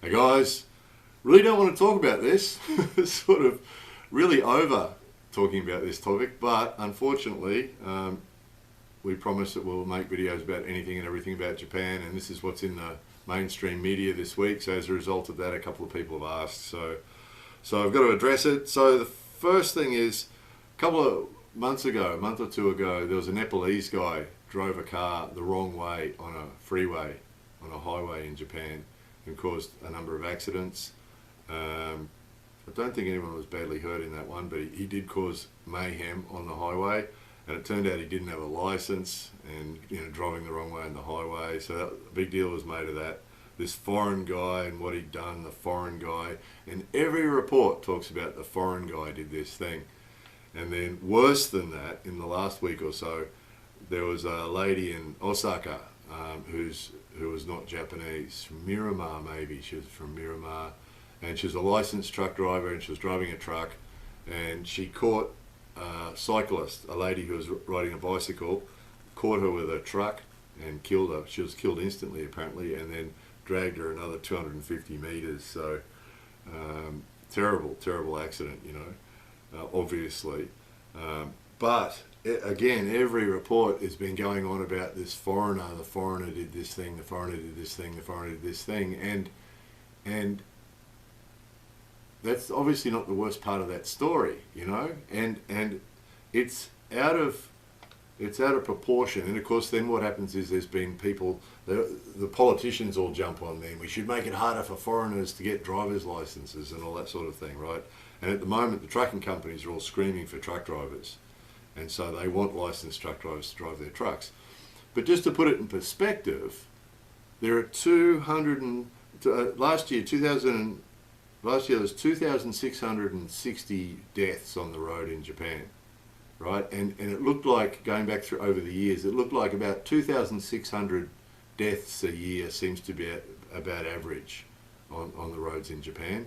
Hey guys, really don't want to talk about this. Sort of really over talking about this topic, but unfortunately, we promise that we'll make videos about anything and everything about Japan, and this is what's in the mainstream media this week. So as a result of that, a couple of people have asked. So I've got to address it. So the first thing is, a couple of months ago, a month or two ago, there was a Nepalese guy drove a car the wrong way on a freeway, on a highway in Japan, and caused a number of accidents. I don't think anyone was badly hurt in that one, but he did cause mayhem on the highway, and it turned out he didn't have a license and driving the wrong way on the highway. So a big deal was made of that. This foreign guy and what he'd done, the foreign guy, and every report talks about the foreign guy did this thing. And then worse than that, in the last week or so, there was a lady in Osaka who was not Japanese, from Miramar maybe. She was from Miramar, and she was a licensed truck driver, and she was driving a truck, and she caught a cyclist, a lady who was riding a bicycle, caught her with a truck and killed her. She was killed instantly apparently, and then dragged her another 250 meters. So terrible accident, obviously. But again, every report has been going on about this foreigner. The foreigner did this thing, the foreigner did this thing, the foreigner did this thing, and that's obviously not the worst part of that story, and it's out of proportion. And of course then what happens is there's been people, the politicians all jump on them. We should make it harder for foreigners to get driver's licenses and all that sort of thing, right? And at the moment the trucking companies are all screaming for truck drivers, and so they want licensed truck drivers to drive their trucks. But just to put it in perspective, there are last year there was 2,660 deaths on the road in Japan, right? And it looked like, going back through over the years, it looked like about 2,600 deaths a year seems to be about average on the roads in Japan.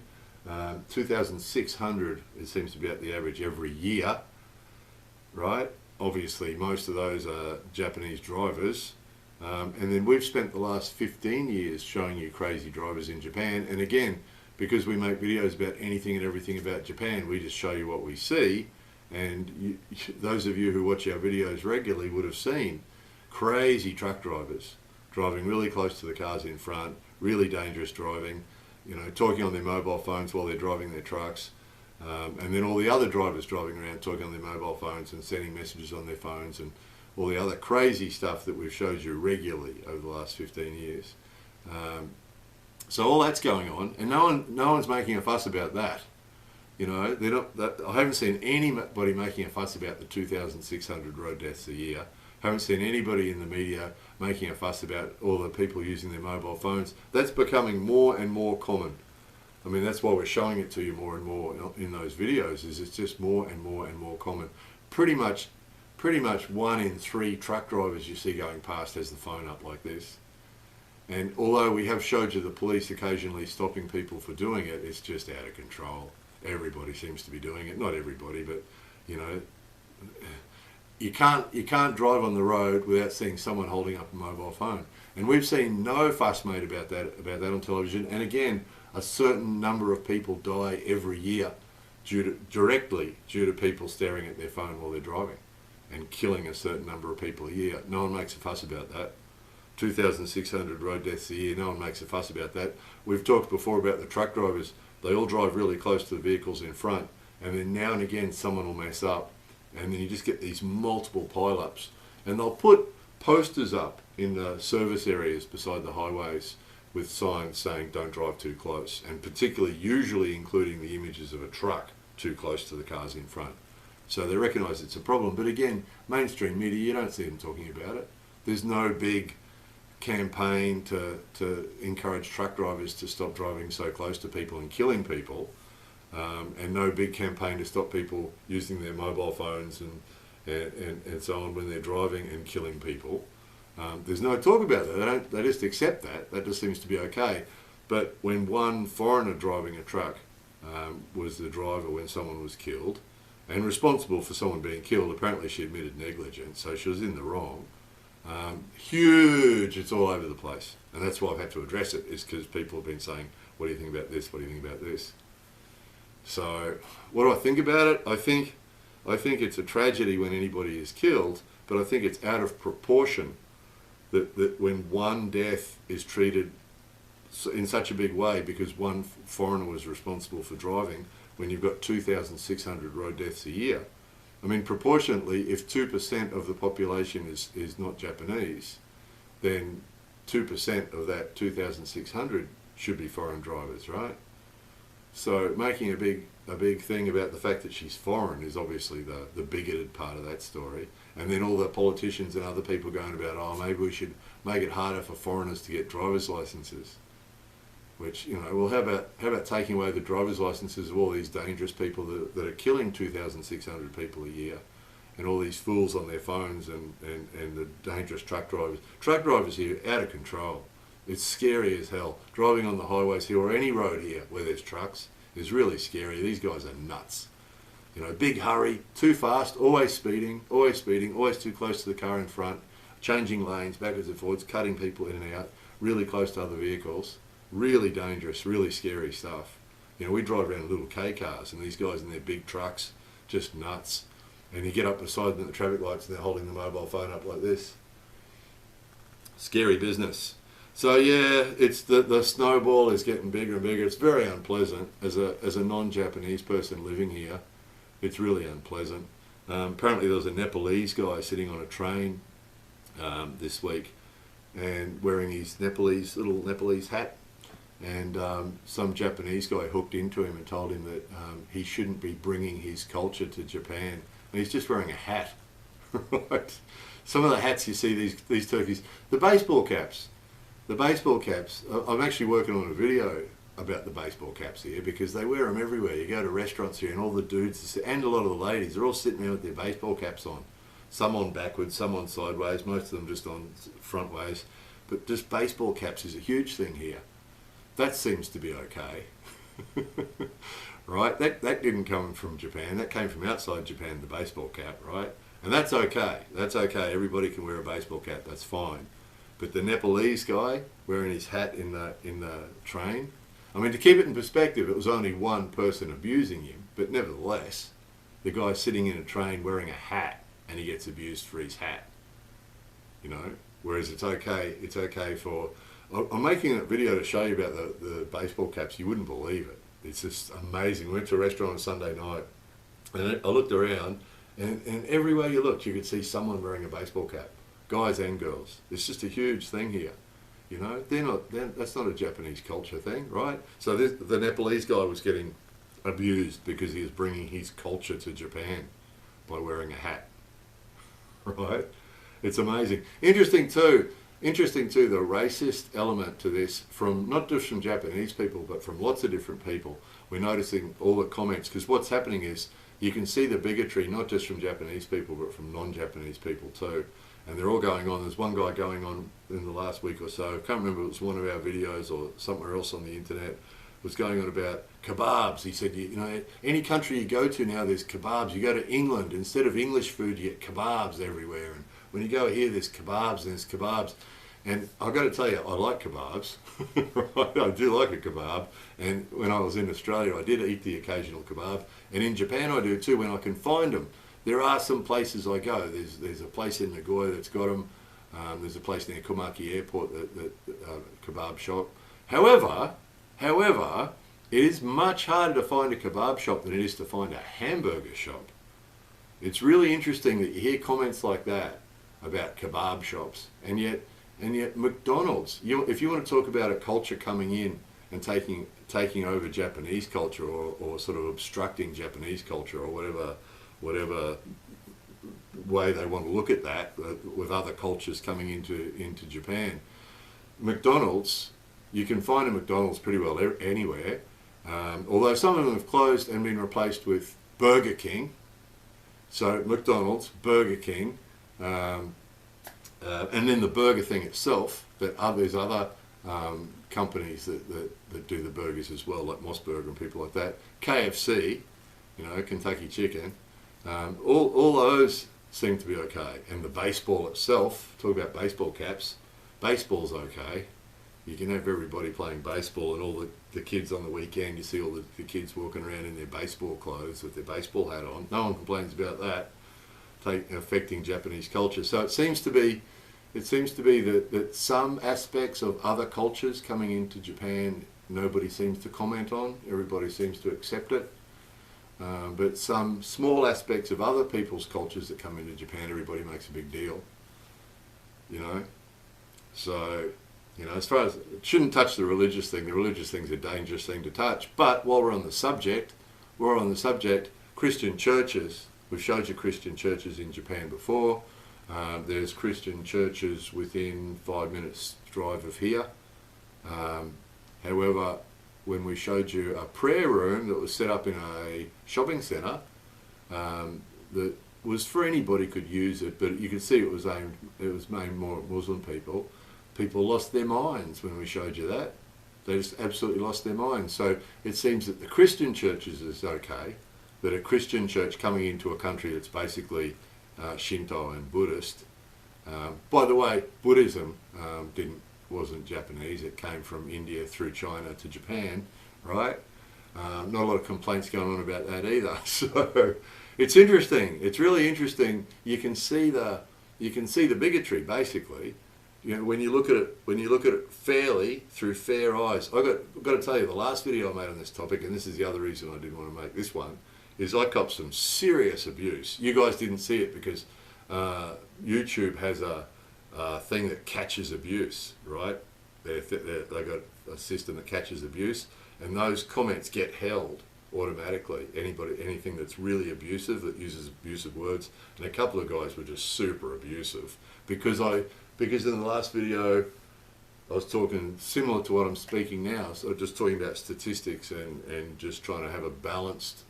2,600, it seems to be at the average every year, right? Obviously most of those are Japanese drivers. And then we've spent the last 15 years showing you crazy drivers in Japan. And again, because we make videos about anything and everything about Japan, we just show you what we see. And those of you who watch our videos regularly would have seen crazy truck drivers driving really close to the cars in front, really dangerous driving, talking on their mobile phones while they're driving their trucks. And then all the other drivers driving around talking on their mobile phones and sending messages on their phones, and all the other crazy stuff that we've showed you regularly over the last 15 years. So all that's going on, and no one's making a fuss about that. They're not. I haven't seen anybody making a fuss about the 2,600 road deaths a year. Haven't seen anybody in the media making a fuss about all the people using their mobile phones. That's becoming more and more common. I mean, that's why we're showing it to you more and more in those videos. Is it's just more and more and more common. Pretty much 1 in 3 truck drivers you see going past has the phone up like this. And although we have showed you the police occasionally stopping people for doing it, it's just out of control. Everybody seems to be doing it. Not everybody, but you can't drive on the road without seeing someone holding up a mobile phone. And we've seen no fuss made about that on television. And again, a certain number of people die every year directly due to people staring at their phone while they're driving, and killing a certain number of people a year. No one makes a fuss about that. 2,600 road deaths a year, no one makes a fuss about that. We've talked before about the truck drivers. They all drive really close to the vehicles in front, and then now and again someone will mess up, and then you just get these multiple pile-ups. And they'll put posters up in the service areas beside the highways with signs saying don't drive too close, and particularly usually including the images of a truck too close to the cars in front. So they recognise it's a problem. But again, mainstream media, you don't see them talking about it. There's no big campaign to encourage truck drivers to stop driving so close to people and killing people, and no big campaign to stop people using their mobile phones and so on when they're driving and killing people. There's no talk about that. They just accept that. That just seems to be okay. But when one foreigner driving a truck was the driver when someone was killed, and responsible for someone being killed, apparently she admitted negligence, so she was in the wrong. Huge, it's all over the place. And that's why I've had to address it, is because people have been saying, what do you think about this? What do you think about this? So, what do I think about it? I think it's a tragedy when anybody is killed, but I think it's out of proportion that when one death is treated in such a big way because one foreigner was responsible for driving, when you've got 2,600 road deaths a year. I mean, proportionately, if 2% of the population is not Japanese, then 2% of that 2,600 should be foreign drivers, right? So making a big thing about the fact that she's foreign is obviously the bigoted part of that story. And then all the politicians and other people going about, oh, maybe we should make it harder for foreigners to get driver's licenses. Which, you know, well, how about taking away the driver's licenses of all these dangerous people that are killing 2,600 people a year, and all these fools on their phones and the dangerous truck drivers. Truck drivers here are out of control. It's scary as hell. Driving on the highways here or any road here where there's trucks is really scary. These guys are nuts. You know, big hurry, too fast, always speeding, always too close to the car in front, changing lanes, backwards and forwards, cutting people in and out, really close to other vehicles. Really dangerous, really scary stuff. You know, we drive around little K cars and these guys in their big trucks, just nuts. And you get up beside them at the traffic lights and they're holding the mobile phone up like this. Scary business. So yeah, it's the snowball is getting bigger and bigger. It's very unpleasant as a non-Japanese person living here. It's really unpleasant. Apparently there was a Nepalese guy sitting on a train this week and wearing his little Nepalese hat. And some Japanese guy hooked into him and told him that he shouldn't be bringing his culture to Japan. And he's just wearing a hat. Right? Some of the hats you see, these turkeys, the baseball caps. I'm actually working on a video about the baseball caps here because they wear them everywhere. You go to restaurants here and all the dudes and a lot of the ladies are all sitting there with their baseball caps on. Some on backwards, some on sideways, most of them just on front ways. But just baseball caps is a huge thing here. That seems to be okay. Right? That didn't come from Japan. That came from outside Japan, the baseball cap, right? And that's okay. That's okay. Everybody can wear a baseball cap. That's fine. But the Nepalese guy wearing his hat in the train, I mean, to keep it in perspective, it was only one person abusing him, but nevertheless, the guy's sitting in a train wearing a hat and he gets abused for his hat. You know? Whereas it's okay for... I'm making a video to show you about the baseball caps. You wouldn't believe it. It's just amazing. We went to a restaurant on Sunday night and I looked around and everywhere you looked you could see someone wearing a baseball cap. Guys and girls. It's just a huge thing here. You know, that's not a Japanese culture thing, right? So the Nepalese guy was getting abused because he was bringing his culture to Japan by wearing a hat. Right? It's amazing. Interesting too, the racist element to this, from not just from Japanese people, but from lots of different people. We're noticing all the comments, because what's happening is you can see the bigotry, not just from Japanese people, but from non-Japanese people too. And they're all going on. There's one guy going on in the last week or so, I can't remember if it was one of our videos or somewhere else on the internet, was going on about kebabs. He said, you know, any country you go to now, there's kebabs. You go to England, instead of English food, you get kebabs everywhere. And when you go here, there's kebabs and there's kebabs. And I've got to tell you, I like kebabs. Right? I do like a kebab. And when I was in Australia, I did eat the occasional kebab. And in Japan, I do too, when I can find them. There are some places I go. There's a place in Nagoya that's got them. There's a place near Komaki Airport, that kebab shop. However, it is much harder to find a kebab shop than it is to find a hamburger shop. It's really interesting that you hear comments like that about kebab shops, and yet McDonald's, if you want to talk about a culture coming in and taking over Japanese culture, or sort of obstructing Japanese culture, or whatever way they want to look at that, with other cultures coming into Japan, McDonald's, you can find a McDonald's pretty well anywhere, although some of them have closed and been replaced with Burger King. So McDonald's, Burger King, and then the burger thing itself, but there's other companies that do the burgers as well, like Mossburger and people like that. KFC, you know, Kentucky Chicken, all those seem to be okay. And the baseball itself, talk about baseball caps, baseball's okay. You can have everybody playing baseball and all the kids on the weekend, you see all the kids walking around in their baseball clothes with their baseball hat on. No one complains about that affecting Japanese culture. So it seems to be that some aspects of other cultures coming into Japan, nobody seems to comment on. Everybody seems to accept it. But some small aspects of other people's cultures that come into Japan, everybody makes a big deal. You know? So, you know, as far as, it shouldn't touch the religious thing. The religious thing's a dangerous thing to touch. But while we're on the subject, Christian churches, we've showed you Christian churches in Japan before. There's Christian churches within 5 minutes drive of here. However, when we showed you a prayer room that was set up in a shopping centre, that was for anybody could use it, but you could see it was aimed more at Muslim people. People lost their minds when we showed you that. They just absolutely lost their minds. So it seems that the Christian churches is okay, that a Christian church coming into a country that's basically Shinto and Buddhist. By the way, Buddhism wasn't Japanese. It came from India through China to Japan, right? Not a lot of complaints going on about that either. So it's interesting. It's really interesting. You can see the bigotry basically. You know, when you look at it fairly through fair eyes. I've got to tell you, the last video I made on this topic, and this is the other reason I didn't want to make this one, is I copped some serious abuse. You guys didn't see it because YouTube has a thing that catches abuse, right? They got a system that catches abuse, and those comments get held automatically. Anything that's really abusive, that uses abusive words, and a couple of guys were just super abusive because in the last video I was talking similar to what I'm speaking now, so just talking about statistics and just trying to have a balanced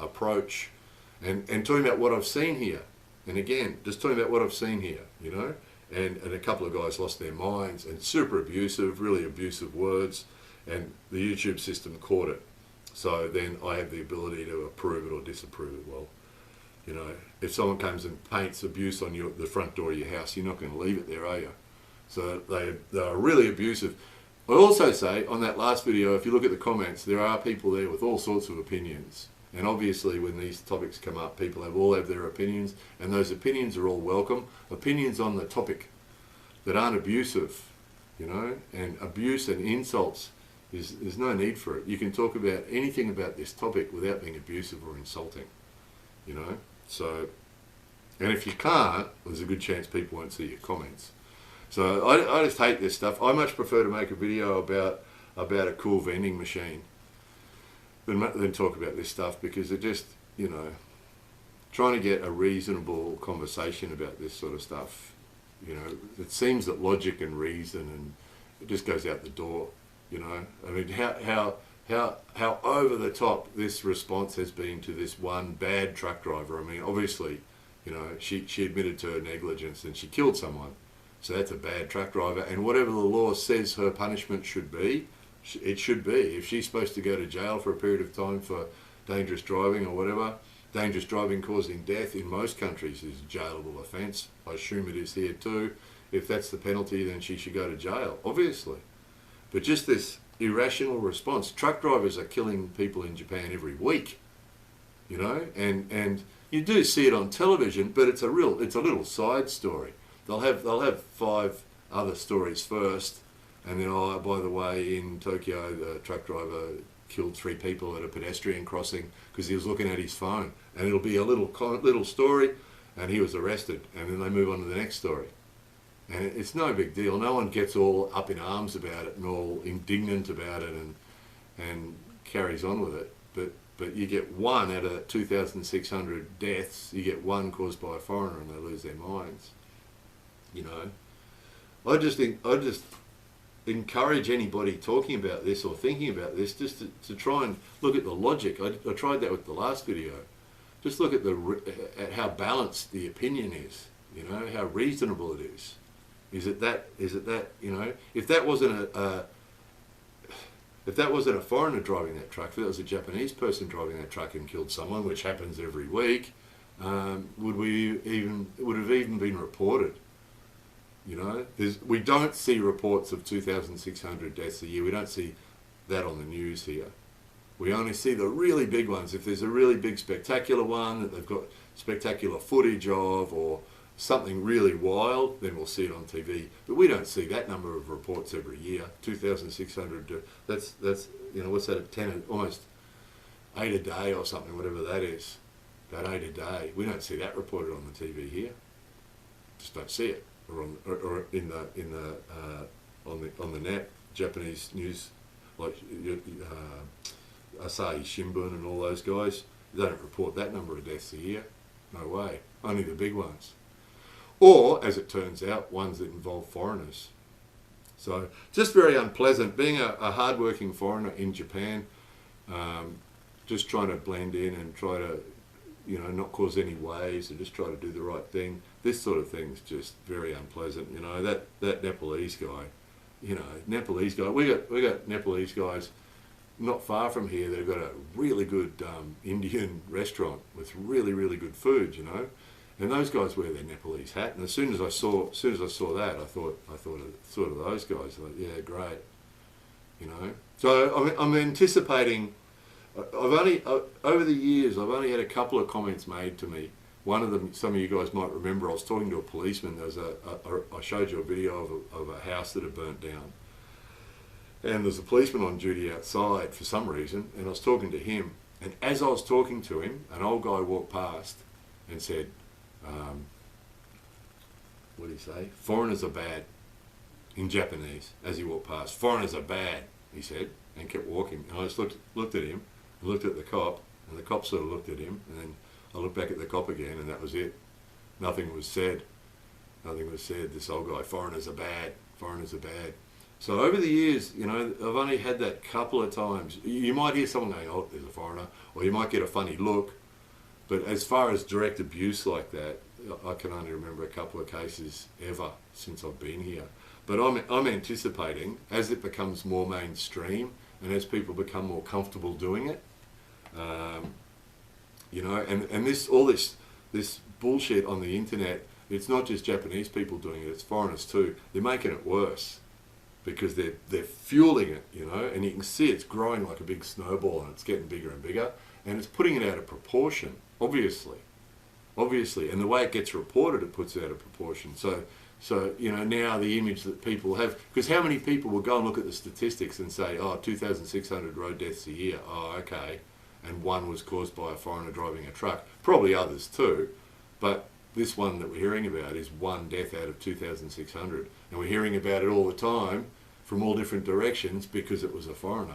approach and talking about what I've seen here. And again, just talking about what I've seen here, you know, and a couple of guys lost their minds and super abusive, really abusive words, and the YouTube system caught it. So then I have the ability to approve it or disapprove it. Well, you know, if someone comes and paints abuse on the front door of your house, you're not going to leave it there, are you? So they are really abusive. I also say on that last video, if you look at the comments, there are people there with all sorts of opinions. And obviously when these topics come up, people all have their opinions, and those opinions are all welcome. Opinions on the topic that aren't abusive, you know, and abuse and insults, there's no need for it. You can talk about anything about this topic without being abusive or insulting, you know. So, and if you can't, there's a good chance people won't see your comments. So I just hate this stuff. I much prefer to make a video about a cool vending machine than talk about this stuff, because it just, you know, trying to get a reasonable conversation about this sort of stuff, you know, it seems that logic and reason and it just goes out the door, you know. I mean, how over the top this response has been to this one bad truck driver. I mean, obviously, you know, she admitted to her negligence and she killed someone. So that's a bad truck driver, and whatever the law says her punishment should be, it should be. If she's supposed to go to jail for a period of time for dangerous driving or whatever, dangerous driving causing death in most countries is a jailable offence. I assume it is here too. If that's the penalty, then she should go to jail, obviously. But just this irrational response. Truck drivers are killing people in Japan every week, you know, and you do see it on television, but it's a little side story. They'll have 5 other stories first, and then, oh, by the way, in Tokyo, the truck driver killed 3 people at a pedestrian crossing because he was looking at his phone, and it'll be a little story, and he was arrested, and then they move on to the next story. And it's no big deal. No one gets all up in arms about it and all indignant about it and carries on with it. But you get 1 out of 2,600 deaths, you get 1 caused by a foreigner, and they lose their minds. You know, I just encourage anybody talking about this or thinking about this just to try and look at the logic. I tried that with the last video. Just look at how balanced the opinion is. You know, how reasonable it is. Is it that? You know, if that wasn't a foreigner driving that truck, if that was a Japanese person driving that truck and killed someone, which happens every week, would have even been reported. You know, we don't see reports of 2,600 deaths a year. We don't see that on the news here. We only see the really big ones. If there's a really big spectacular one that they've got spectacular footage of, or something really wild, then we'll see it on TV. But we don't see that number of reports every year. 2,600. That's you know, what's that? 10, almost 8 a day or something, whatever that is. About 8 a day. We don't see that reported on the TV here. Just don't see it, or on the net. Japanese news, like Asahi Shimbun and all those guys, they don't report that number of deaths a year. No way. Only the big ones. Or, as it turns out, ones that involve foreigners. So, just very unpleasant. Being a hard-working foreigner in Japan, just trying to blend in and try to, you know, not cause any waves and just try to do the right thing. This sort of thing's just very unpleasant. You know, that Nepalese guy, we got Nepalese guys not far from here that have got a really good Indian restaurant with really, really good food, you know. And those guys wear their Nepalese hat. And as soon as I saw that, I thought of those guys. Like, yeah, great, you know. So I'm anticipating. Over the years, I've only had a couple of comments made to me. One of them, some of you guys might remember, I was talking to a policeman. There was I showed you a video of a house that had burnt down. And there's a policeman on duty outside for some reason, and I was talking to him. And as I was talking to him, an old guy walked past and said, what did he say? Foreigners are bad, in Japanese, as he walked past. Foreigners are bad, he said, and kept walking. And I just looked at him, and looked at the cop, and the cop sort of looked at him, and then I looked back at the cop again, and that was it. Nothing was said. Nothing was said. This old guy, foreigners are bad. Foreigners are bad. So over the years, you know, I've only had that couple of times. You might hear someone going, oh, there's a foreigner, or you might get a funny look. But as far as direct abuse like that, I can only remember a couple of cases ever since I've been here. But I'm anticipating, as it becomes more mainstream and as people become more comfortable doing it, you know, and this bullshit on the internet, it's not just Japanese people doing it, it's foreigners too. They're making it worse because they're fueling it, you know, and you can see it's growing like a big snowball and it's getting bigger and bigger, and it's putting it out of proportion, obviously, and the way it gets reported, it puts it out of proportion. So you know, now the image that people have, because how many people will go and look at the statistics and say, oh, 2,600 road deaths a year, oh, okay, and one was caused by a foreigner driving a truck, probably others too, but this one that we're hearing about is one death out of 2,600, and we're hearing about it all the time from all different directions because it was a foreigner.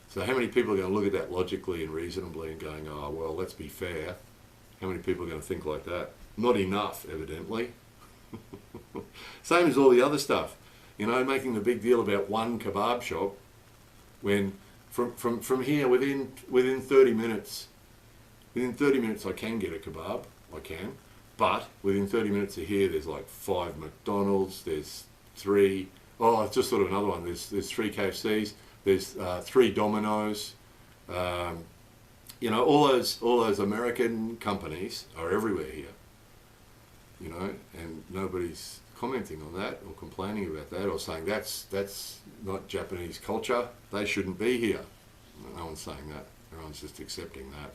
So how many people are going to look at that logically and reasonably and going, oh, well, let's be fair? How many people are going to think like that? Not enough, evidently. Same as all the other stuff. You know, making the big deal about one kebab shop when from here, within 30 minutes, I can get a kebab. I can. But within 30 minutes of here, there's like 5 McDonald's, there's 3, oh, it's just sort of another one, there's 3 KFCs, there's 3 Domino's, you know, all those American companies are everywhere here, you know, and nobody's commenting on that or complaining about that or saying that's not Japanese culture, they shouldn't be here. No one's saying that, everyone's just accepting that.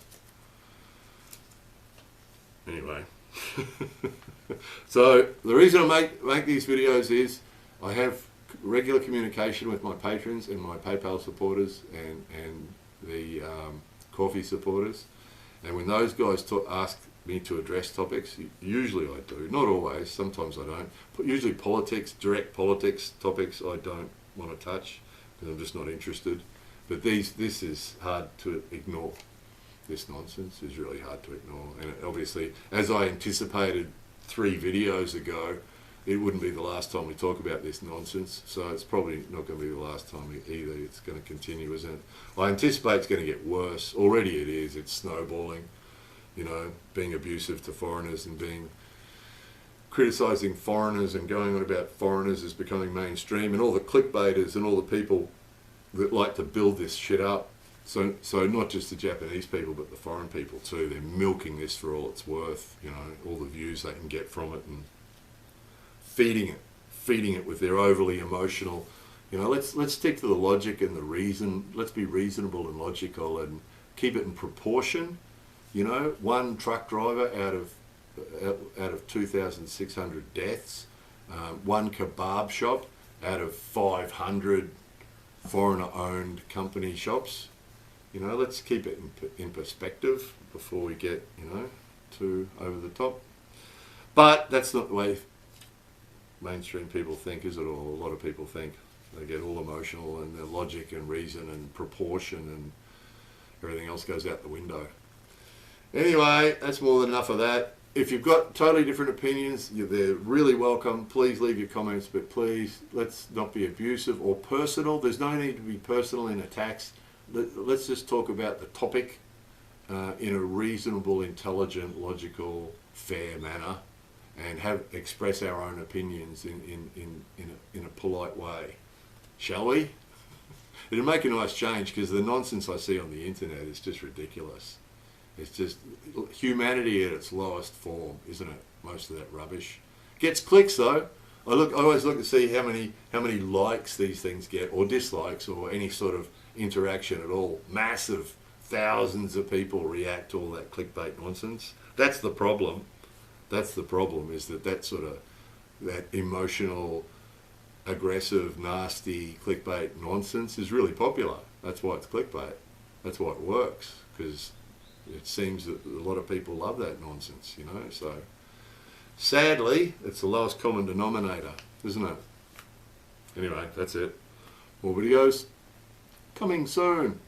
Anyway. So the reason I make these videos is I have regular communication with my patrons and my PayPal supporters and the coffee supporters, and when those guys ask me to address topics, usually I do, not always, sometimes I don't, but usually direct politics topics I don't want to touch because I'm just not interested, but this is hard to ignore. This nonsense is really hard to ignore, and obviously, as I anticipated 3 videos ago, it wouldn't be the last time we talk about this nonsense, so it's probably not going to be the last time either. It's going to continue, isn't it? I anticipate it's going to get worse. Already it is. It's snowballing, you know, being abusive to foreigners and criticising foreigners and going on about foreigners is becoming mainstream, and all the clickbaiters and all the people that like to build this shit up So not just the Japanese people, but the foreign people too. They're milking this for all it's worth. You know, all the views they can get from it, and feeding it with their overly emotional. You know, let's stick to the logic and the reason. Let's be reasonable and logical, and keep it in proportion. You know, one truck driver out of 2,600 deaths, one kebab shop out of 500 foreigner-owned company shops. You know, let's keep it in perspective before we get, you know, too over the top. But that's not the way mainstream people think, is it? Or a lot of people think. They get all emotional, and their logic and reason and proportion and everything else goes out the window. Anyway, that's more than enough of that. If you've got totally different opinions, they're really welcome. Please leave your comments, but please, let's not be abusive or personal. There's no need to be personal in attacks. Let's just talk about the topic in a reasonable, intelligent, logical, fair manner, and express our own opinions in a polite way. Shall we? It'll make a nice change, because the nonsense I see on the internet is just ridiculous. It's just humanity at its lowest form, isn't it? Most of that rubbish gets clicks though. I always look to see how many likes these things get, or dislikes, or any sort of interaction at all. Massive, thousands of people react to all that clickbait nonsense. That's the problem. That's the problem, is that emotional, aggressive, nasty clickbait nonsense is really popular. That's why it's clickbait. That's why it works, because it seems that a lot of people love that nonsense, you know. So sadly, it's the lowest common denominator, isn't it? Anyway, that's it. More videos coming soon.